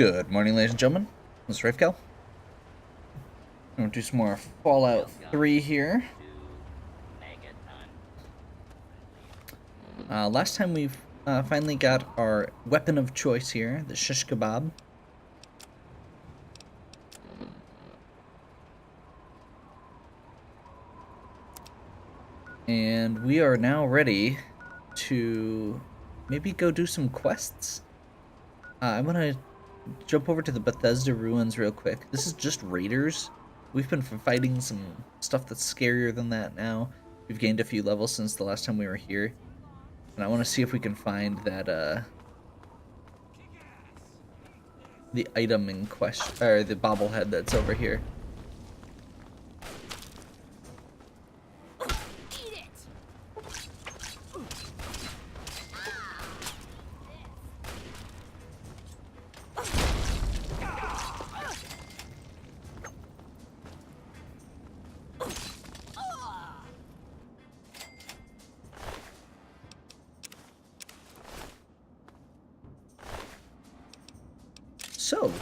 Good morning, ladies and gentlemen. This is Rafecal. I'm going to do some more Fallout 3 here. Last time we finally got our weapon of choice here, the shish kebab. And we are now ready to maybe go do some quests. I'm going to jump over to the Bethesda ruins real quick. This is just raiders. We've been fighting some stuff that's scarier than that now. We've gained a few levels since the last time we were here. And I want to see if we can find that, the item in question, or the bobblehead that's over here. So,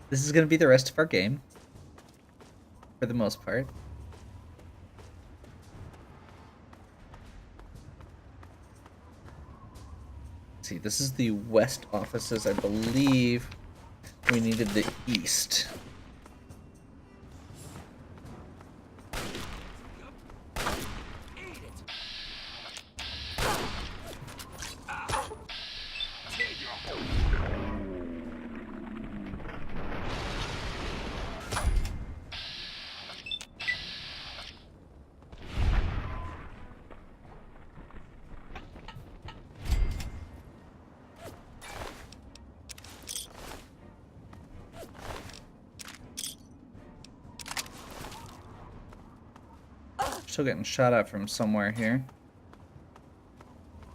this is going to be the rest of our game, for the most part. Let's see, this is the west offices. I believe we needed the east. Still getting shot at from somewhere here.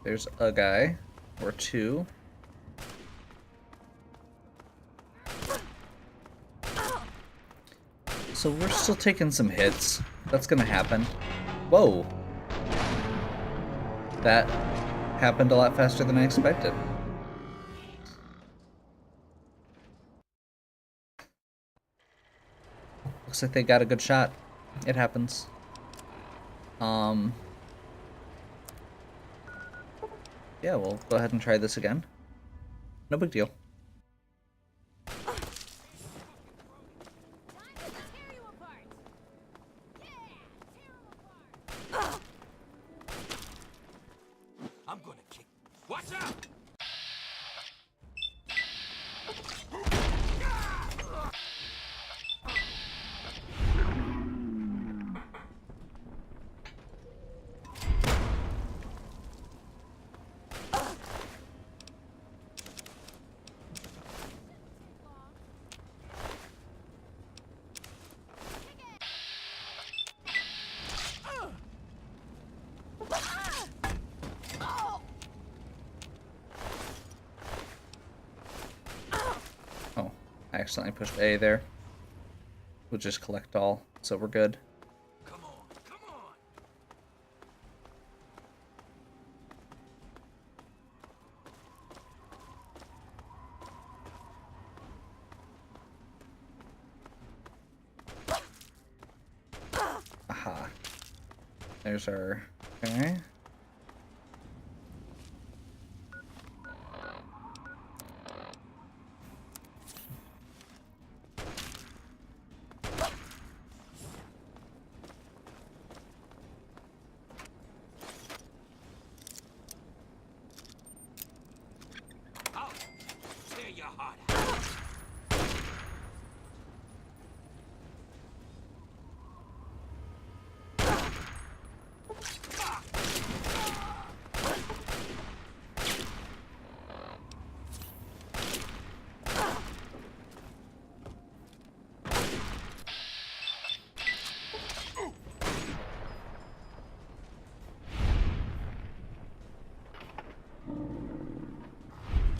There's a guy, or two. So we're still taking some hits. That's gonna happen. Whoa! That happened a lot faster than I expected. Looks like they got a good shot. It happens. Yeah, we'll go ahead and try this again. No big deal. I'm gonna kick. Watch out! Oh, I accidentally pushed A there. We'll just collect all, so we're good. Come on, come on! Aha. There's our... Okay. I'll tear your heart out.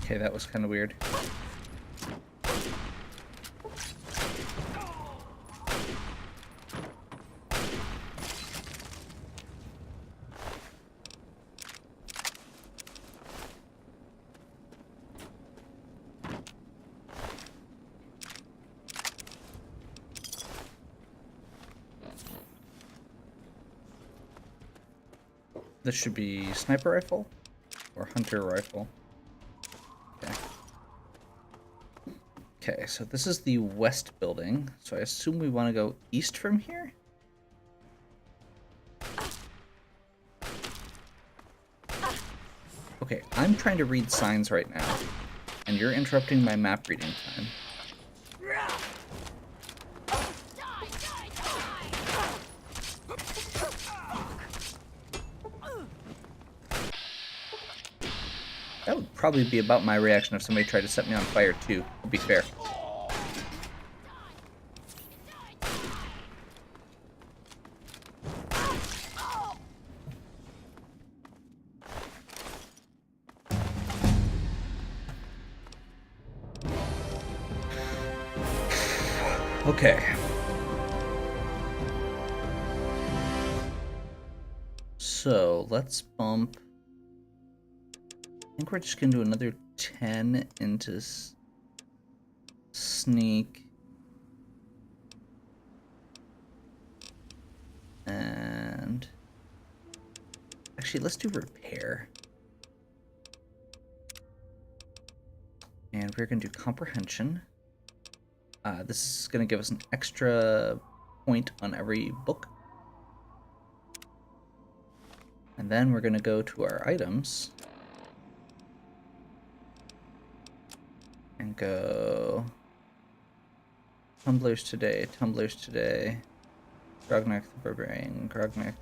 Okay, that was kind of weird. This should be sniper rifle or hunter rifle. Okay. Okay, so this is the west building. So I assume we want to go east from here? Okay, I'm trying to read signs right now, and you're interrupting my map reading time. That would probably be about my reaction if somebody tried to set me on fire too, to be fair. Okay. So let's bump. I think we're just gonna do another 10 into sneak. And actually, let's do repair. And we're gonna do comprehension. This is gonna give us an extra point on every book. And then we're gonna go to our items. And go tumblers today, Grognak the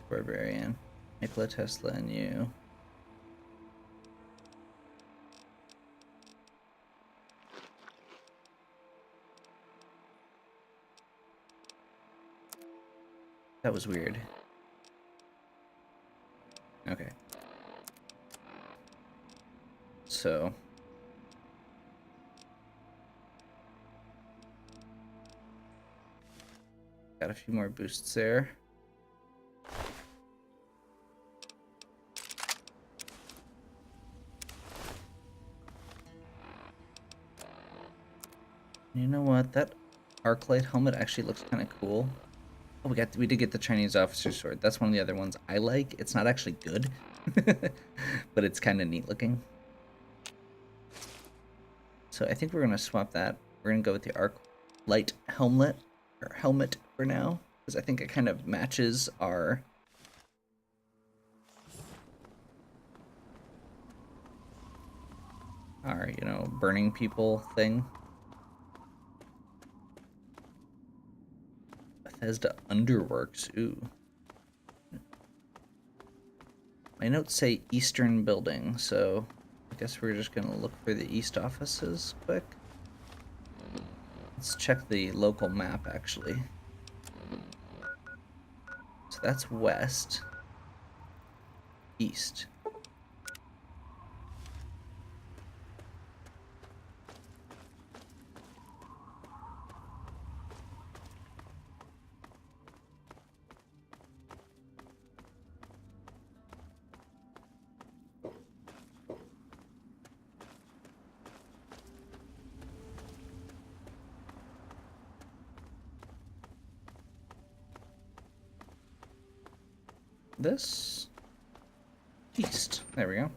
Barbarian, Nikola Tesla, and you. That was weird. Okay. So got a few more boosts there. You know what? That Arclight helmet actually looks kind of cool. Oh, we did get the Chinese officer's sword. That's one of the other ones I like. It's not actually good, but it's kind of neat looking. So I think we're gonna swap that. We're gonna go with the Arclight helmet for now, because I think it kind of matches our burning people thing. Bethesda Underworks, ooh. My notes say Eastern Building, so I guess we're just gonna look for the East offices quick. Let's check the local map, actually. So that's west. East. This east. There we go.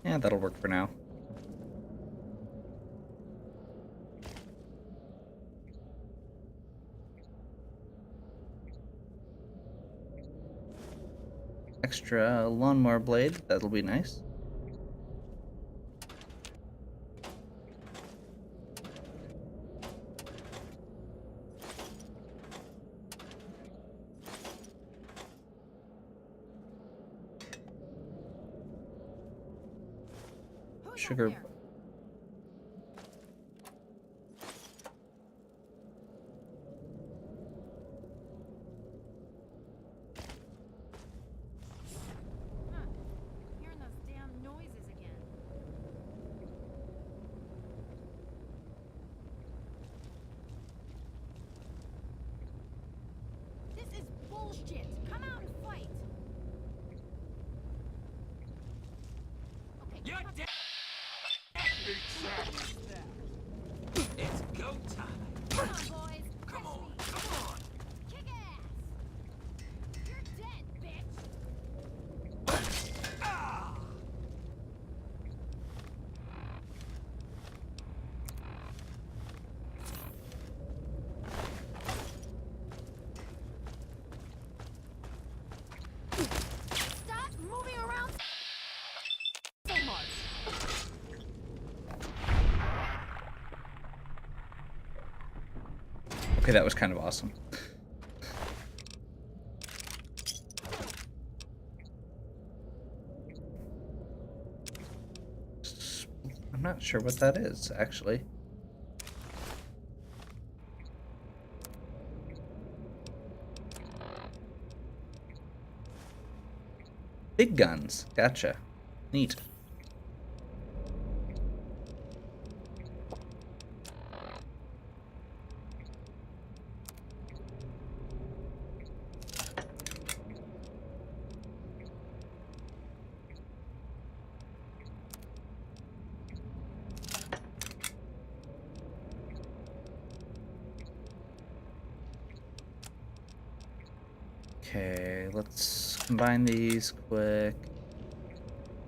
Yeah, that'll work for now. Extra lawnmower blade, that'll be nice. Who's Sugar. up there? Huh. Hearing those damn noises again. This is bullshit. Come out and fight. Okay. You're come on. dead. It's go time. Come on, boys. Come Catch on, me. come on. Kick ass. You're dead, bitch. Ah! Stop moving around so much. Okay, that was kind of awesome. I'm not sure what that is, actually. Big guns. Gotcha. Neat. Okay, let's combine these quick.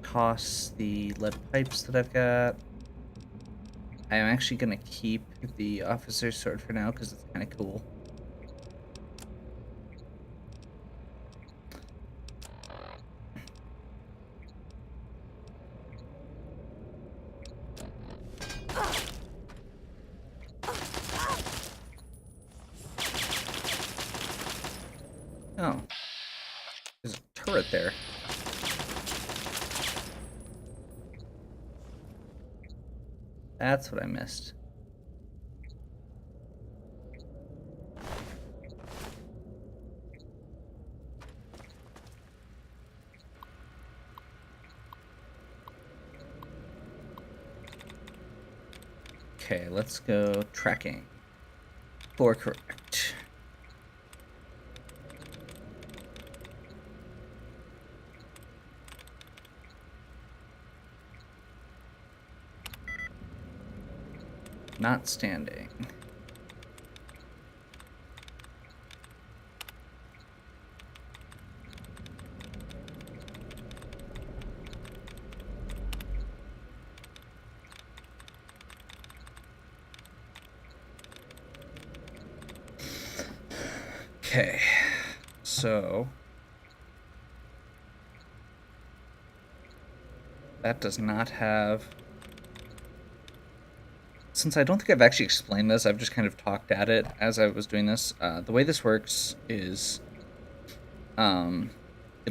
Toss the lead pipes that I've got. I am actually gonna keep the officer's sword for now because it's kind of cool. Oh, there's a turret there. That's what I missed. Okay, let's go tracking. 4 correct. Not standing. Okay, so that does not have. Since I don't think I've actually explained this, I've just kind of talked at it as I was doing this. The way this works is, it'll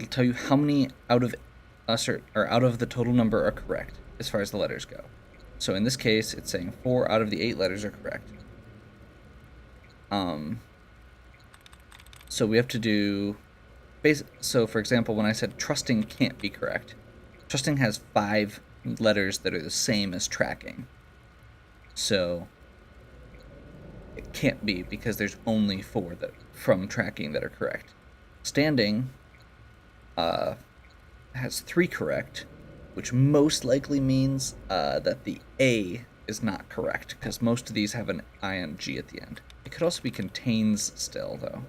tell you how many out of us or out of the total number are correct as far as the letters go. So in this case, it's saying 4 out of the 8 letters are correct. So we have to do so for example, when I said trusting can't be correct, trusting has 5 letters that are the same as tracking. So it can't be because there's only 4 that from tracking that are correct. Standing has 3 correct, which most likely means that the A is not correct because most of these have an ing at the end. It could also be contains still though,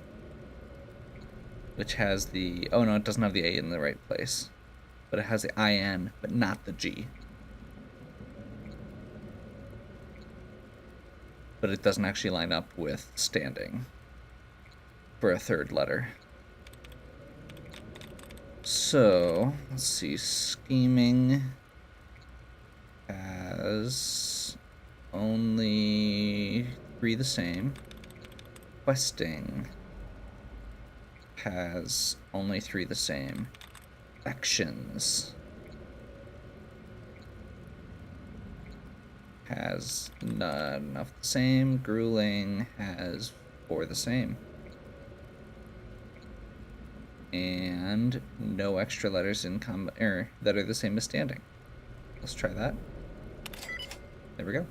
which has the, oh no, it doesn't have the A in the right place. but it has the IN, but not the G. But it doesn't actually line up with standing for a third letter. So, let's see, scheming has only 3 the same. Questing has only 3 the same. Actions has not enough the same. Grueling has 4 the same. And no extra letters in that are the same as standing. Let's try that. There we go.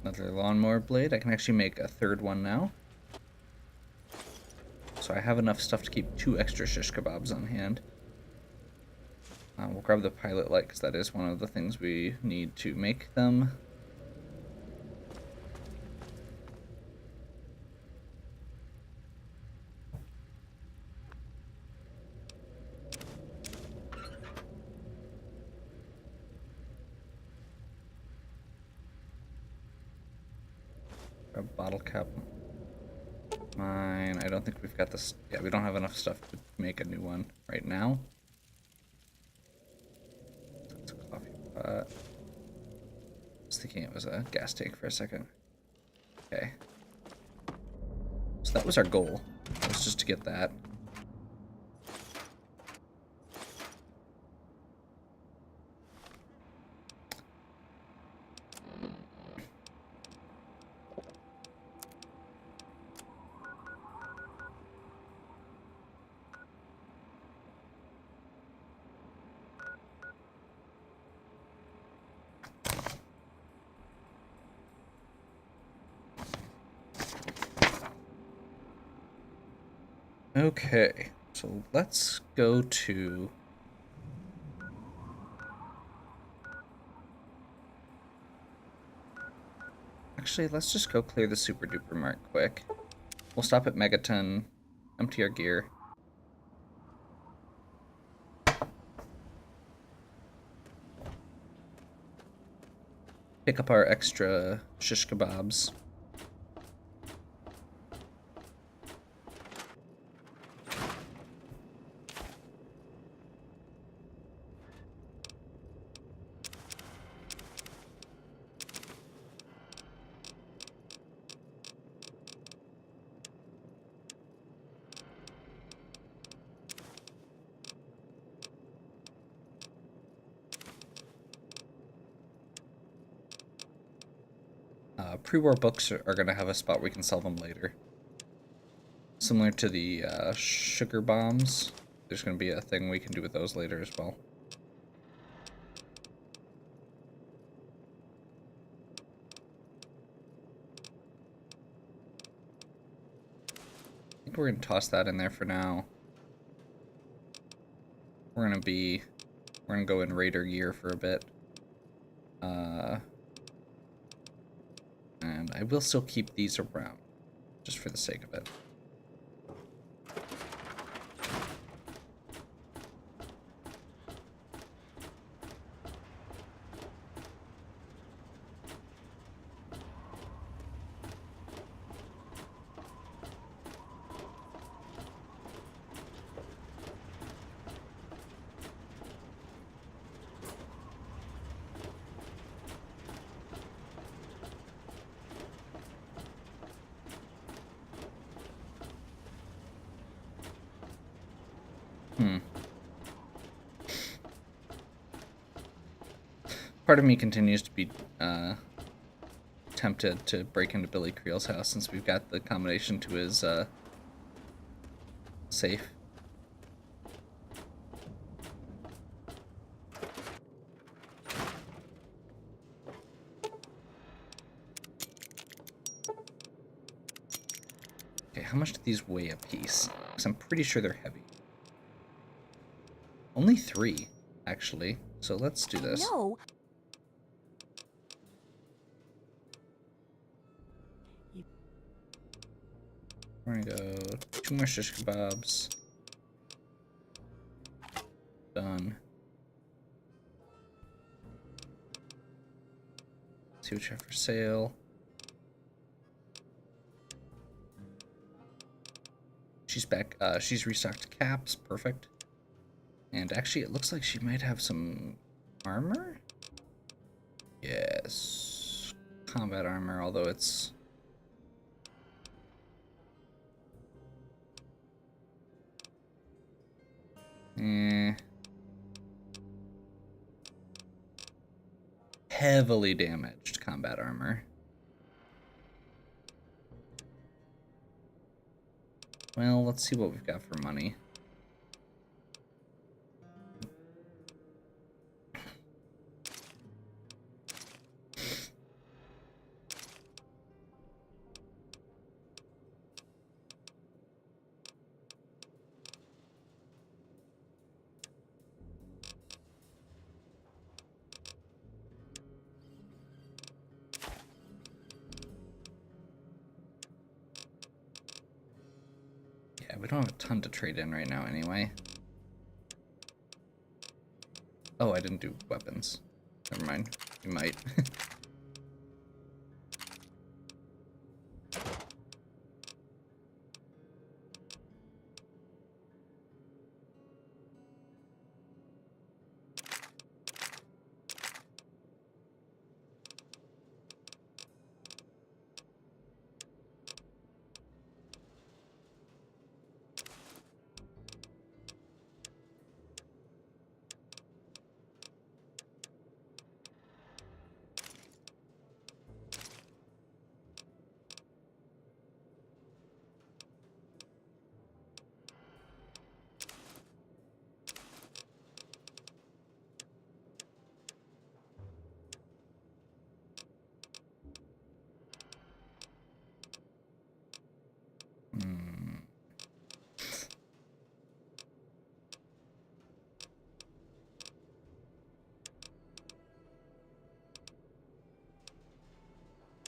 Another lawnmower blade. I can actually make a third one now. So I have enough stuff to keep 2 extra shish kebabs on hand. We'll grab the pilot light because that is one of the things we need to make them. Grab bottle cap. Mine. I don't think we've got this. Yeah, we don't have enough stuff to make a new one right now. It's a coffee pot. I was thinking it was a gas tank for a second. Okay. So that was our goal. It was just to get that. Okay, so let's go to... Actually, let's just go clear the Super Duper Mart quick. We'll stop at Megaton, empty our gear. Pick up our extra shish kebabs. Pre-war books are going to have a spot where we can sell them later. Similar to the sugar bombs, there's going to be a thing we can do with those later as well. I think we're going to toss that in there for now. We're going to go in Raider gear for a bit. And I will still keep these around, just for the sake of it. Part of me continues to be tempted to break into Billy Creel's house since we've got the combination to his safe. how much do these weigh a piece? Because I'm pretty sure they're heavy. Only 3, actually. So let's do this. No. We're gonna go 2 more shish kebabs. Done. See what you have for sale. She's back. She's restocked caps. Perfect. And actually, it looks like she might have some armor. Yes, combat armor. Although it's heavily damaged combat armor. Well, let's see what we've got for money. Yeah, we don't have a ton to trade in right now anyway. Oh, I didn't do weapons. Never mind. You might.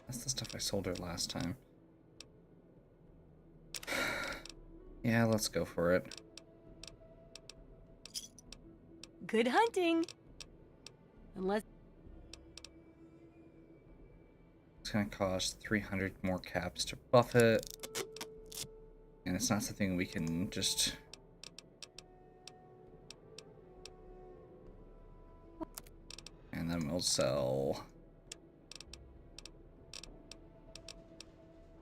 That's the stuff I sold her last time. Yeah, let's go for it. Good hunting. Unless It's gonna cost 300 more caps to buff it. And it's not something we can just... And then we'll sell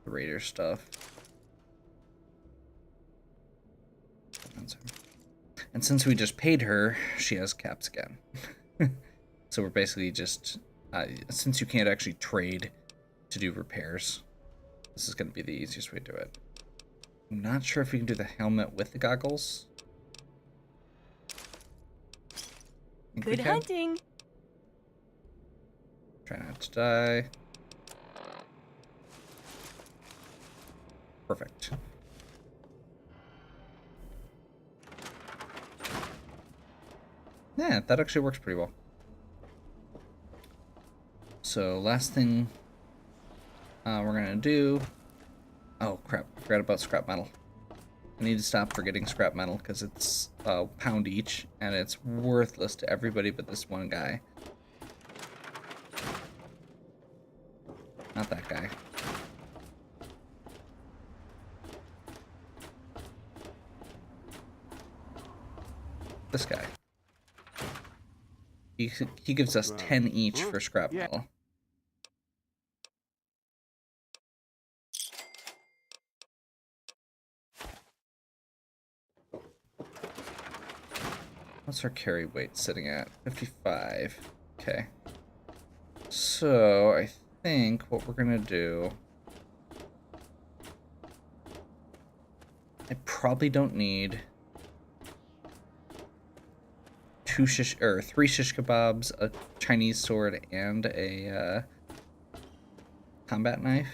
the Raider stuff. And since we just paid her, she has caps again. So we're basically just... since you can't actually trade to do repairs, this is going to be the easiest way to do it. I'm not sure if we can do the helmet with the goggles. Think we good can? hunting. Try not to die. Perfect. Yeah, that actually works pretty well. So last thing we're gonna do... Oh crap, I forgot about scrap metal. I need to stop forgetting scrap metal because it's a pound each and it's worthless to everybody but this one guy. Not that guy. This guy. He gives us 10 each for scrap metal. What's our carry weight sitting at? 55. Okay. So I think what we're gonna do... I probably don't need... 3 shish kebabs, a Chinese sword, and a combat knife.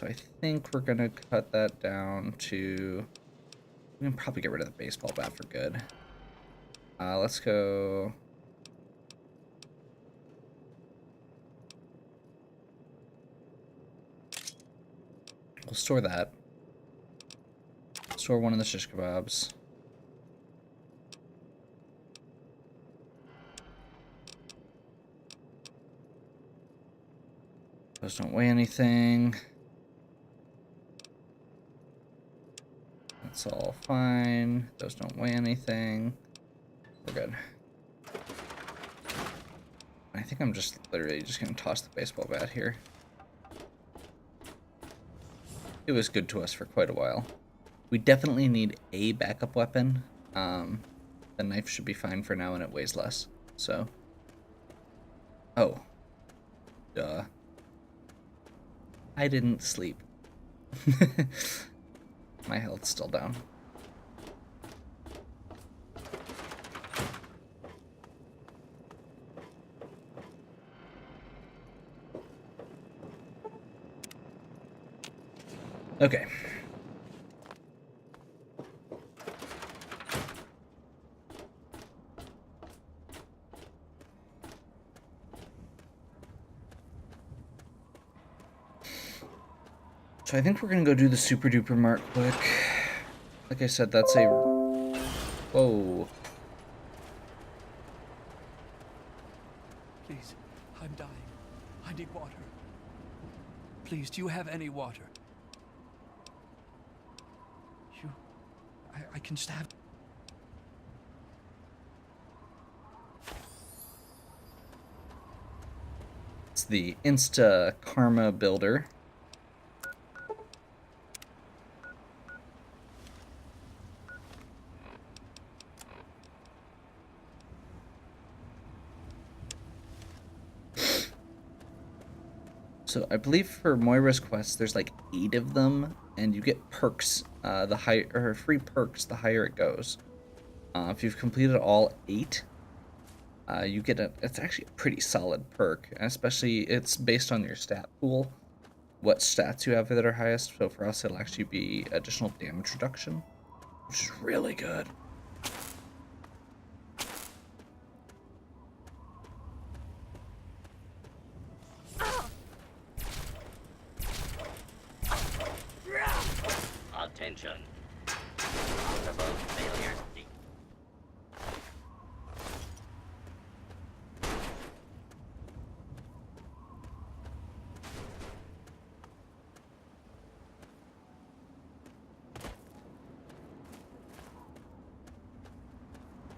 So I think we're gonna cut that down to... We can probably get rid of the baseball bat for good. Let's go... We'll store that. Store one of the shish kebabs. Those don't weigh anything. That's all fine. Those don't weigh anything. We're good. I think I'm just literally just gonna toss the baseball bat here. It was good to us for quite a while. We definitely need a backup weapon. The knife should be fine for now and it weighs less. So. Oh. Duh. I didn't sleep. My health's still down. Okay. So I think we're gonna go do the super duper mart quick. Like I said, that's a... Whoa. Please, I'm dying. I need water. Please, do you have any water? I can stab. It's the Insta Karma Builder. So I believe for Moira's quest, there's like 8 of them, and you get perks. The higher or free perks, the higher it goes. If you've completed all 8, you get a. It's actually a pretty solid perk, especially it's based on your stat pool, what stats you have that are highest. So for us, it'll actually be additional damage reduction, which is really good. Attention. Multiple failures.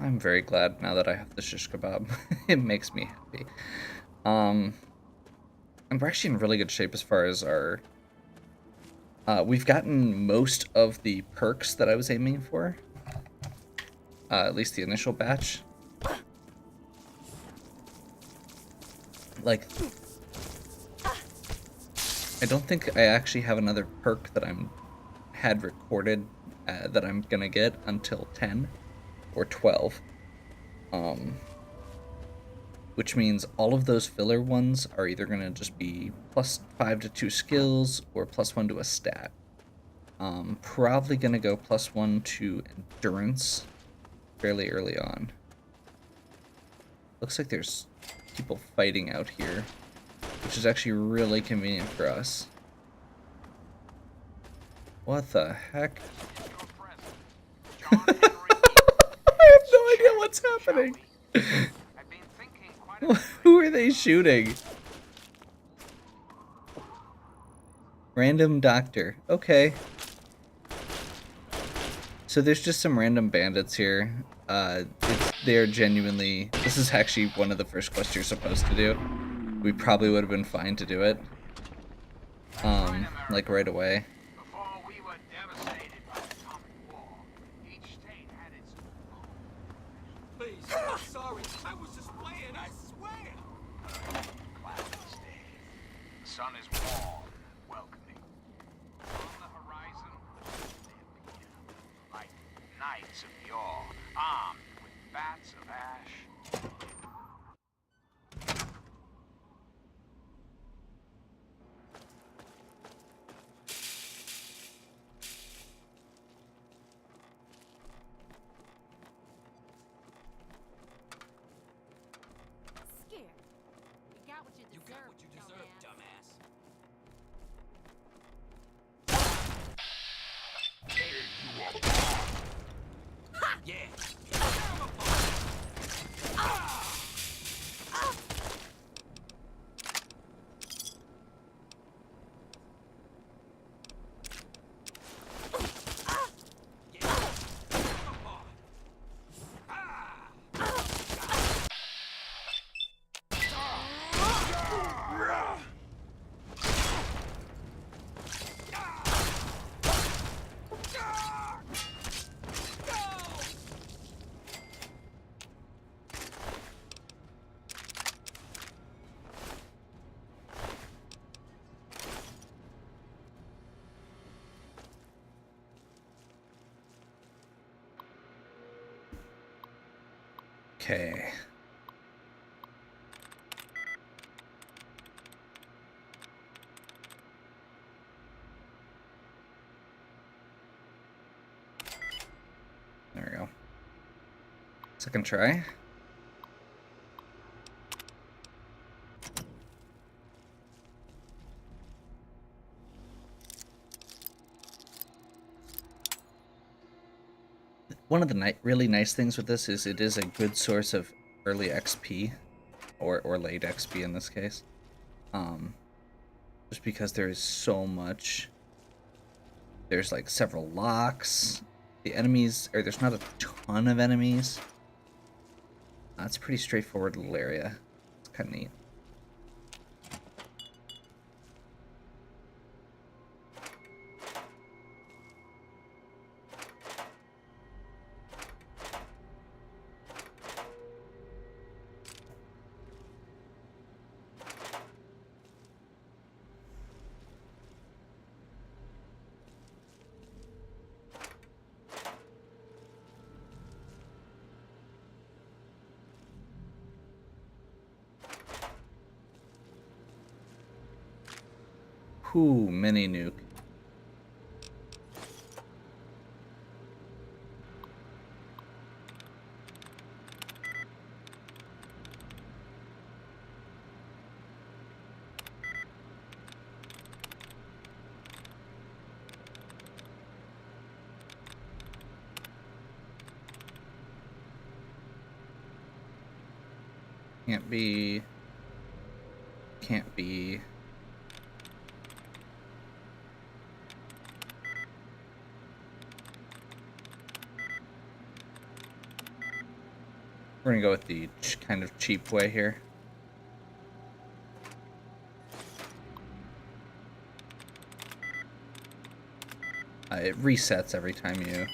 I'm very glad now that I have the shish kebab. It makes me happy. And we're actually in really good shape as far as our... we've gotten most of the perks that I was aiming for. At least the initial batch. Like... I don't think I actually have another perk that had recorded that I'm gonna get until 10 or 12. Which means all of those filler ones are either gonna just be +5 to 2 skills or +1 to a stat. Probably gonna go +1 to endurance fairly early on. Looks like there's people fighting out here, which is actually really convenient for us. What the heck? I have no idea what's happening. Who are they shooting? Random doctor. Okay. So there's just some random bandits here. They're genuinely... This is actually one of the first quests you're supposed to do. We probably would have been fine to do it. Like right away. Before we were devastated by the atomic war, each state had its Please, I'm sorry. I was just playing, I swear. classic state. The sun is warm, welcoming. On the horizon, they appear, like knights of yore, armed with bats of ash. You got what you deserve, dumbass. Yeah. Okay. There we go. Second try. One of the really nice things with this is it is a good source of early XP, or late XP in this case. Just because there is so much. There's like several locks. The enemies, or there's not a ton of enemies. It's a pretty straightforward little area. It's kind of neat. Whew, mini nuke. Can't be. Can't be. We're gonna go with the kind of cheap way here. It resets every time you...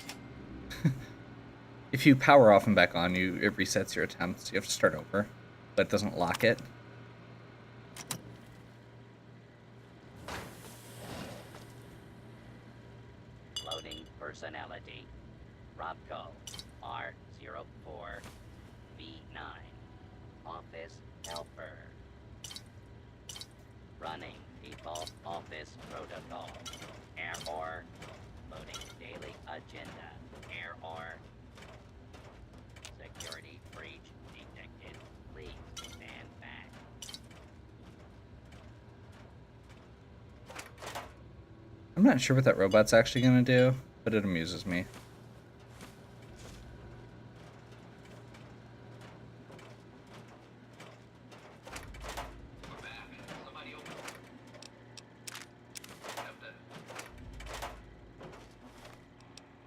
If you power off and back on, it resets your attempts. You have to start over, but it doesn't lock it. Loading personality. Robco. R04. B9. Office helper. Running default office protocol. Error. Loading daily agenda. Error. Security breach detected. Please stand back. I'm not sure what that robot's actually gonna do, but it amuses me.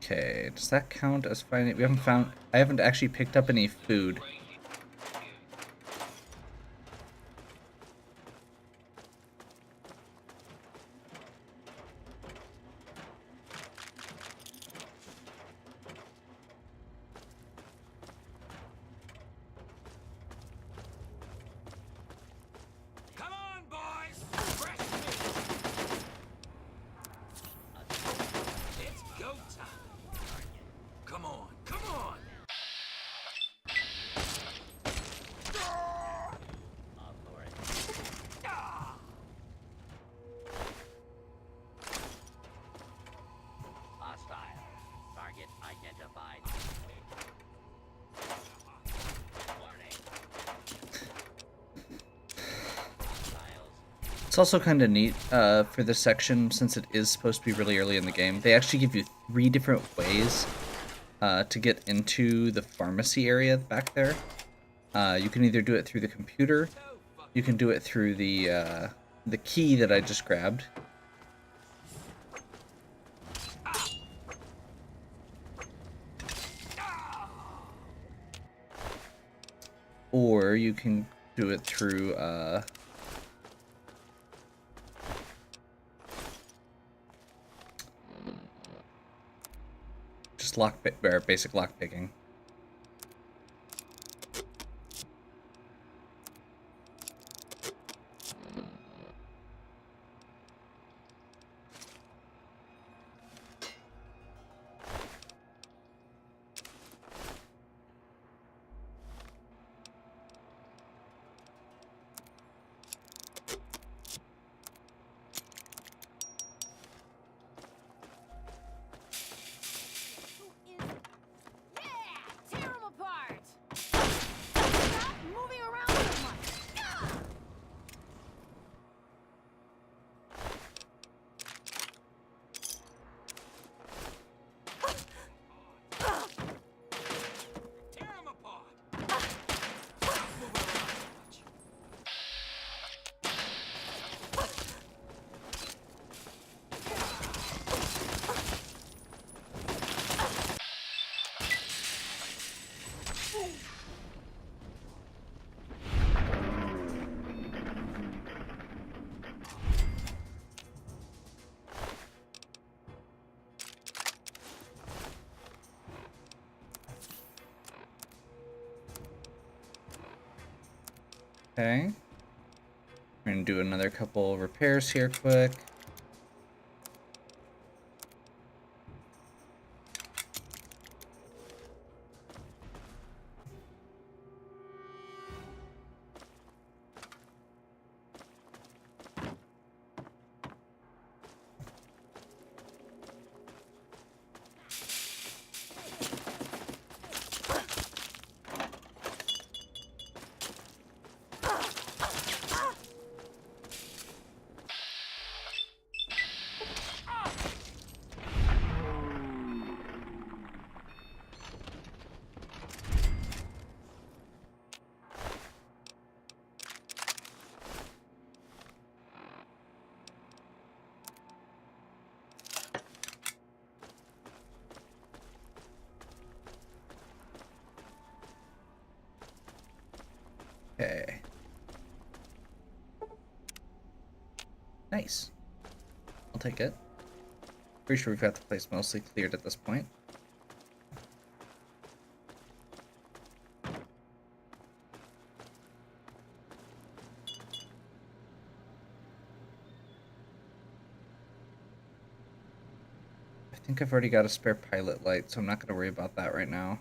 Okay, does that count as finding? We haven't found. I haven't actually picked up any food. Come on, boys! Fresh meat! It's go time! Come on, come on! It's also kind of neat for this section, since it is supposed to be really early in the game. They actually give you 3 different ways to get into the pharmacy area back there. You can either do it through the computer, you can do it through the key that I just grabbed, or you can do it through just basic lock picking. Yeah! Tear 'em apart! Stop moving around so much! Gah! Tear him apart! Stop moving around so much. Okay. We're gonna do another couple repairs here quick. Okay. Nice. I'll take it. Pretty sure we've got the place mostly cleared at this point. I think I've already got a spare pilot light, so I'm not going to worry about that right now.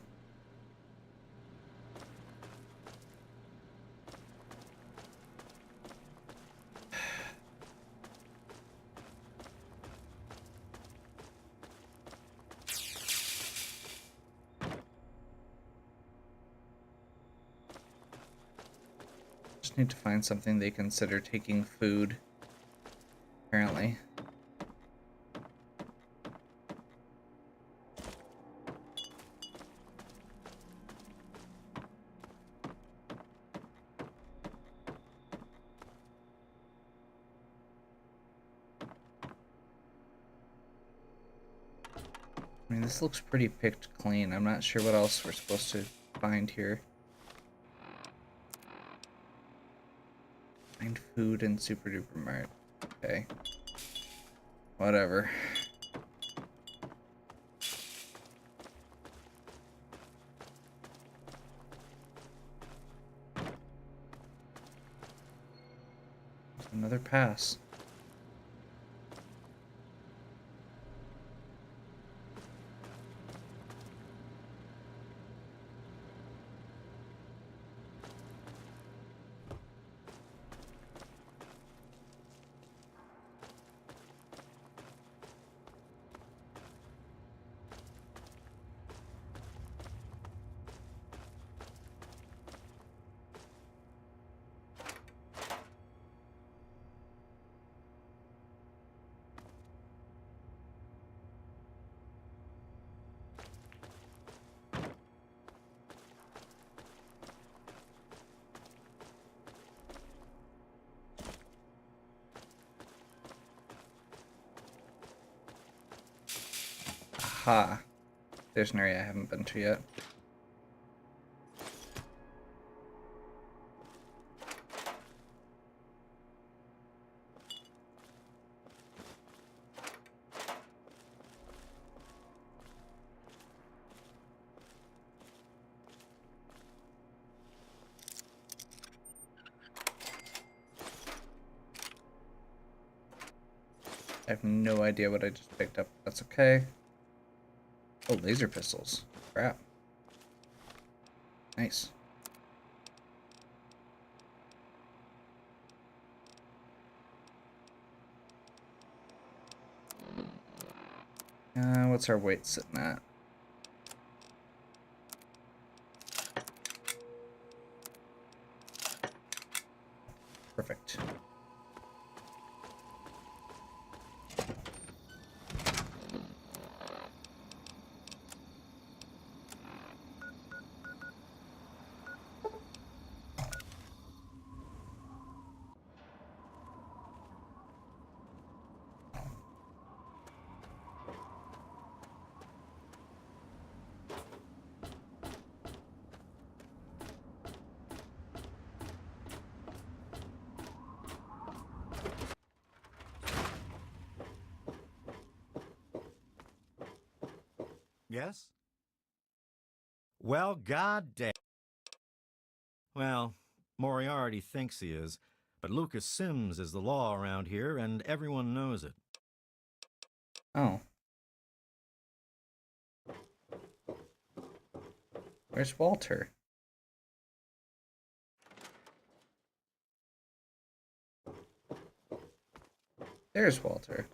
Just need to find something they consider taking food, apparently. I mean, this looks pretty picked clean. I'm not sure what else we're supposed to find here. Find food in Super Duper Mart. Okay. Whatever. Another pass. Aha. There's an area I haven't been to yet. I have no idea what I just picked up. That's okay. Oh, laser pistols. Crap. Nice. What's our weight sitting at? Perfect. Yes? Well, goddamn. Well, Moriarty thinks he is, but Lucas Sims is the law around here, and everyone knows it. Oh. Where's Walter? There's Walter.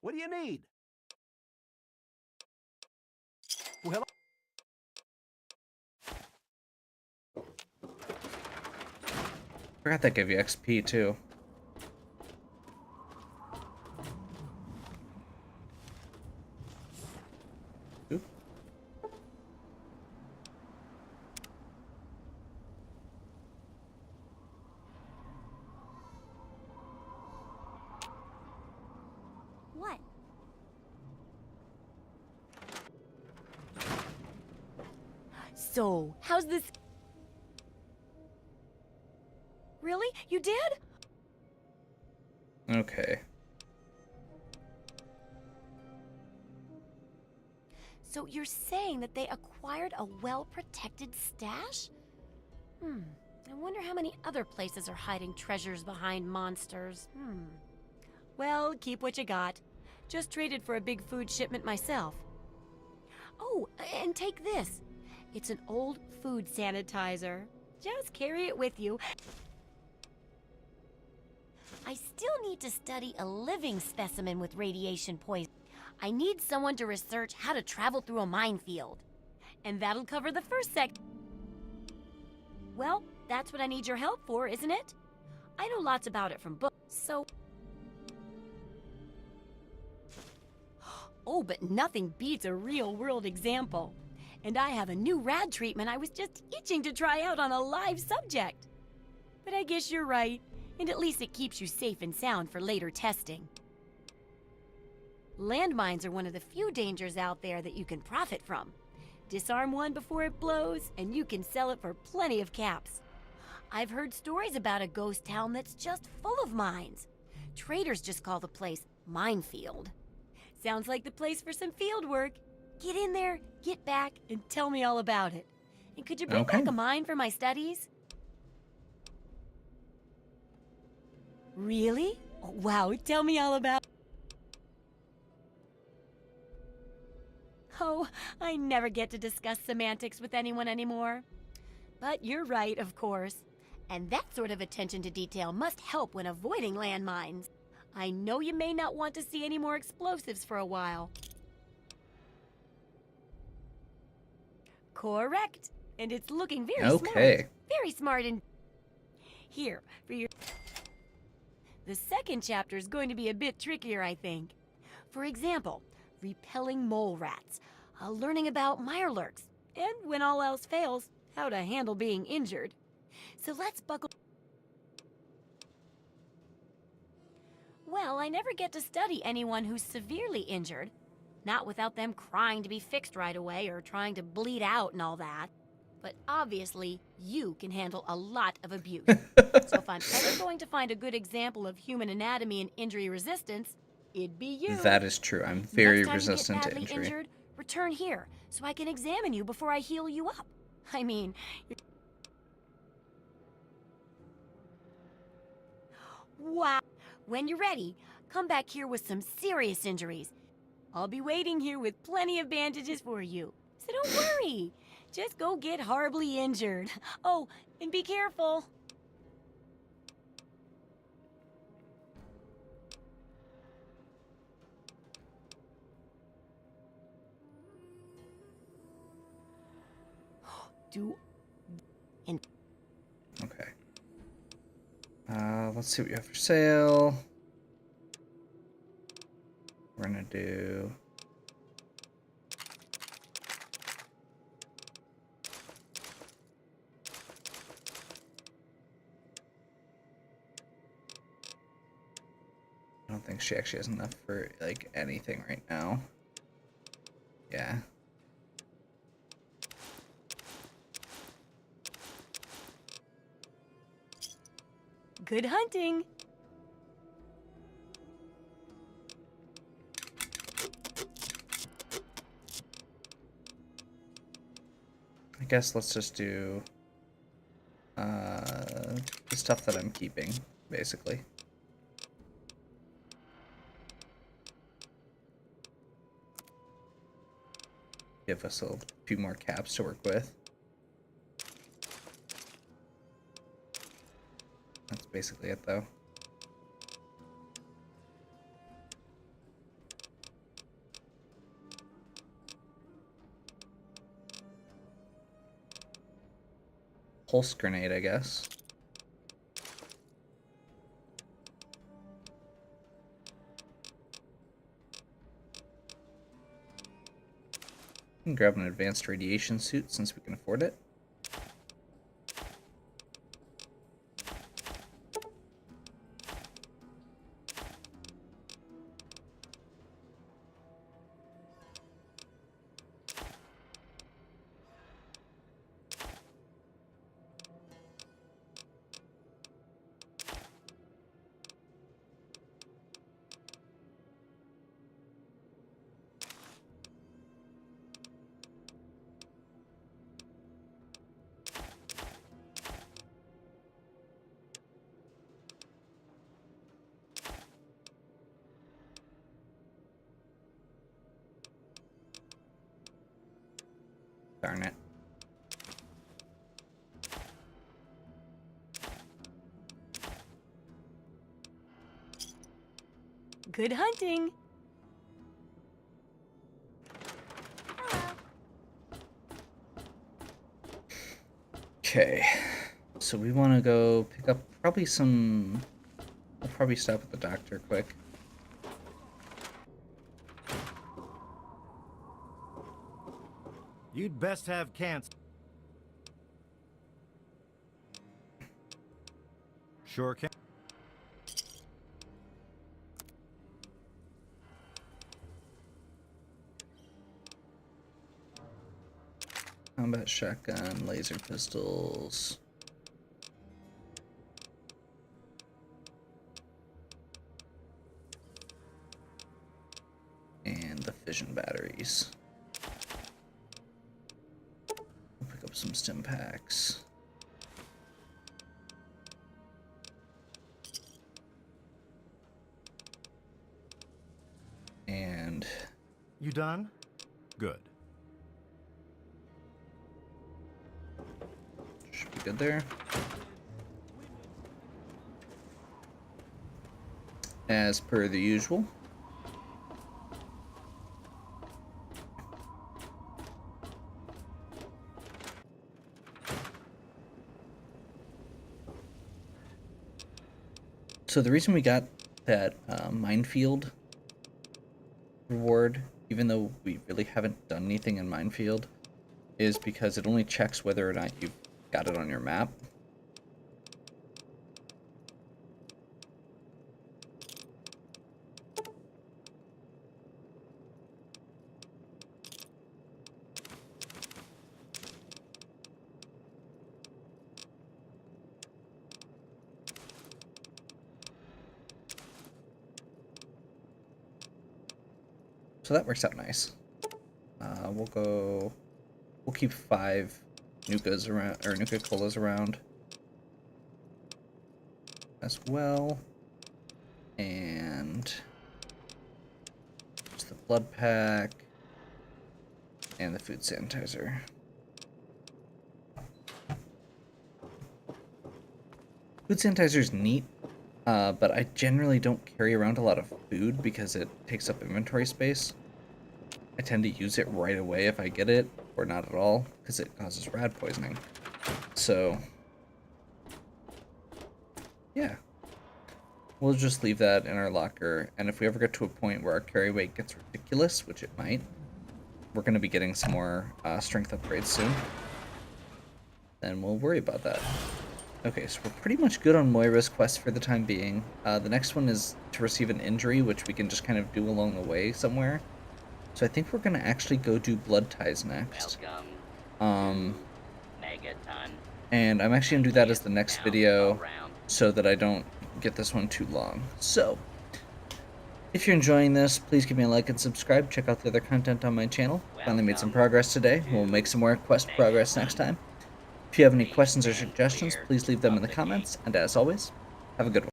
What do you need? Well, Forgot that gave you XP too. Oop. What? So, how's this? Really? You did? Okay. So you're saying that they acquired a well-protected stash? I wonder how many other places are hiding treasures behind monsters. Well, keep what you got. Just traded for a big food shipment myself. Oh, and take this. It's an old food sanitizer. Just carry it with you. I still need to study a living specimen with radiation poison. I need someone to research how to travel through a minefield. And that'll cover the first Well, that's what I need your help for, isn't it? I know lots about it from books, so... Oh, but nothing beats a real-world example. And I have a new rad treatment I was just itching to try out on a live subject. But I guess you're right, and at least it keeps you safe and sound for later testing. Landmines are one of the few dangers out there that you can profit from. Disarm one before it blows, and you can sell it for plenty of caps. I've heard stories about a ghost town that's just full of mines. Traders just call the place Minefield. Sounds like the place for some field work. Get in there, get back, and tell me all about it. And could you bring Okay. back a mine for my studies? Really? Oh, wow, tell me all about... Oh, I never get to discuss semantics with anyone anymore. But you're right, of course. And that sort of attention to detail must help when avoiding landmines. I know you may not want to see any more explosives for a while. Correct. And it's looking very smart. Okay. Very smart and... Here, for your... The second chapter is going to be a bit trickier, I think. For example, repelling mole rats, learning about mirelurks, and when all else fails, how to handle being injured. So let's buckle... Well, I never get to study anyone who's severely injured. Not without them crying to be fixed right away or trying to bleed out and all that. But obviously, you can handle a lot of abuse. So if I'm ever going to find a good example of human anatomy and injury resistance, it'd be you. That is true. I'm very Next time resistant you to get badly injury. injured, return here so I can examine you before I heal you up. I mean, wow. When you're ready, come back here with some serious injuries. I'll be waiting here with plenty of bandages for you. So don't worry. Just go get horribly injured. Oh, and be careful. Okay. Let's see what you have for sale. We're gonna do... I don't think she actually has enough for, like, anything right now. Yeah. Good hunting. I guess let's just do the stuff that I'm keeping, basically. Give us a few more caps to work with. That's basically it, though. Pulse grenade, I guess. We can grab an advanced radiation suit since we can afford it. Darn it. Good hunting. Okay. So we want to go pick up probably some... We'll probably stop at the doctor quick. You'd best have cancer. Sure can. Combat shotgun, laser pistols. And the fission batteries. We'll pick up some stim packs. And You done? Good. should be good there. As per the usual. So the reason we got that minefield reward, even though we really haven't done anything in minefield, is because it only checks whether or not you've got it on your map. So that works out nice. We'll keep 5 Nukas around, or Nuka-Colas around as well. And just the blood pack and the food sanitizer. Food sanitizer is neat, but I generally don't carry around a lot of food because it takes up inventory space. I tend to use it right away if I get it, or not at all, because it causes rat poisoning. So, yeah. We'll just leave that in our locker, and if we ever get to a point where our carry weight gets ridiculous, which it might, we're going to be getting some more strength upgrades soon, then we'll worry about that. Okay, so we're pretty much good on Moira's quest for the time being. The next one is to receive an injury, which we can just kind of do along the way somewhere. So I think we're going to actually go do blood ties next. Welcome. Megaton. And I'm actually going to do that as the next video so that I don't get this one too long. So, if you're enjoying this, please give me a like and subscribe. Check out the other content on my channel. Finally made some progress today. We'll make some more quest progress next time. If you have any questions or suggestions, please leave them in the comments. And as always, have a good one.